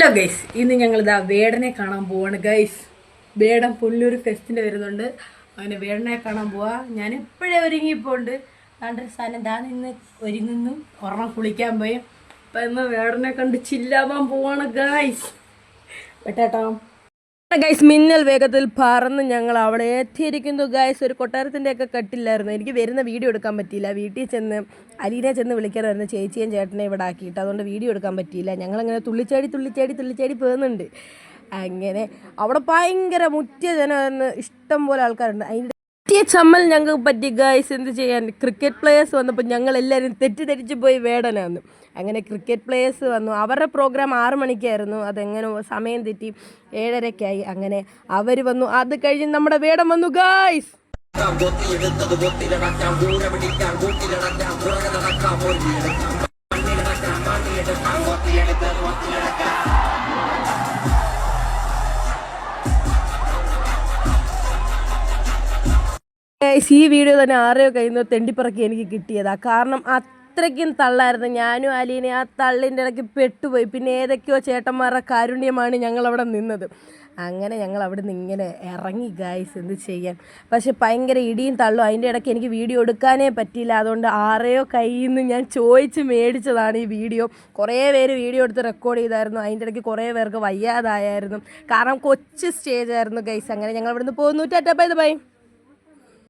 Hello guys, ഇന്ന് ഞങ്ങളിതാ വേടനെ കാണാൻ പോവാണ് ഗൈസ്. വേടൻ പുല്ലൂർ ഫെസ്റ്റിൻ്റെ വരുന്നുണ്ട്. അങ്ങനെ വേടനെ കാണാൻ പോവാ. ഞാൻ എപ്പോഴേ ഒരുങ്ങിപ്പോണ്ട്. താണ്ടൊരു സാധനം താൻ ഇന്ന് ഒരുങ്ങുന്നു. ഒരെണ്ണം കുളിക്കാൻ പോയി. അപ്പം ഇന്ന് വേടനെ കണ്ട് ചില്ലാവാൻ പോവാണ് ഗൈസ്. വെട്ടാട്ടോ ഗൈസ്. മിന്നൽ വേഗത്തിൽ പറന്ന് ഞങ്ങൾ അവിടെ എത്തിയിരിക്കുന്നു ഗൈസ്. ഒരു കൊട്ടാരത്തിൻ്റെയൊക്കെ കട്ടില്ലായിരുന്നു. എനിക്ക് വരുന്ന വീഡിയോ എടുക്കാൻ പറ്റിയില്ല. വീട്ടിൽ ചെന്ന് അലീനെ ചെന്ന് വിളിക്കാനായിരുന്നു, ചേച്ചിയും ചേട്ടനെ ഇവിടെ ആക്കിയിട്ട്. അതുകൊണ്ട് വീഡിയോ എടുക്കാൻ പറ്റിയില്ല. ഞങ്ങളങ്ങനെ തുള്ളിച്ചാടി പോകുന്നുണ്ട്. അങ്ങനെ അവിടെ ഭയങ്കര മുറ്റിയ ജനമായിരുന്നു. ഇഷ്ടം പോലെ ആൾക്കാരുണ്ട്. അതിൻ്റെ ചമ്മൽ ഞങ്ങൾക്ക് പറ്റി ഗൈസ്. എന്ത് ചെയ്യാൻ, ക്രിക്കറ്റ് പ്ലേയേഴ്സ് വന്നപ്പോൾ ഞങ്ങളെല്ലാവരും തെറ്റിദ്ധരിച്ച് പോയി വേടനാന്ന്. അങ്ങനെ ക്രിക്കറ്റ് പ്ലേയേഴ്സ് വന്നു. അവരുടെ പ്രോഗ്രാം 6 മണിക്കായിരുന്നു. അതെങ്ങനെ സമയം തെറ്റി 7:30-ആയി. അങ്ങനെ അവർ വന്നു. അത് കഴിഞ്ഞ് നമ്മുടെ വേടൻ വന്നു ഗൈസ്. ഈ വീഡിയോ തന്നെ ആരെയോ കയ്യിൽ നിന്ന് തെണ്ടിപ്പിറക്കി എനിക്ക് കിട്ടിയതാണ്. കാരണം അത്രയ്ക്കും തള്ളായിരുന്നു. ഞാനും അലീനെ ആ തള്ളിൻ്റെ ഇടയ്ക്ക് പെട്ടുപോയി. പിന്നെ ഏതൊക്കെയോ ചേട്ടന്മാരുടെ കാരുണ്യമാണ് ഞങ്ങളവിടെ നിന്നത്. അങ്ങനെ ഞങ്ങൾ അവിടെ നിന്ന് ഇങ്ങനെ ഇറങ്ങി ഗൈസ്. എന്ത് ചെയ്യാൻ, പക്ഷെ ഭയങ്കര ഇടിയും തള്ളും. അതിൻ്റെ ഇടയ്ക്ക് എനിക്ക് വീഡിയോ എടുക്കാനേ പറ്റിയില്ല. അതുകൊണ്ട് ആരെയോ കയ്യിൽ നിന്ന് ഞാൻ ചോദിച്ച് മേടിച്ചതാണ് ഈ വീഡിയോ. കുറേ പേര് വീഡിയോ എടുത്ത് റെക്കോർഡ് ചെയ്തായിരുന്നു. അതിൻ്റെ ഇടയ്ക്ക് കുറേ പേർക്ക് വയ്യാതായിരുന്നു. കാരണം കൊച്ചു സ്റ്റേജായിരുന്നു ഗൈസ്. അങ്ങനെ ഞങ്ങൾ ഇവിടെ നിന്ന് പോകുന്നു. Tata bye bye.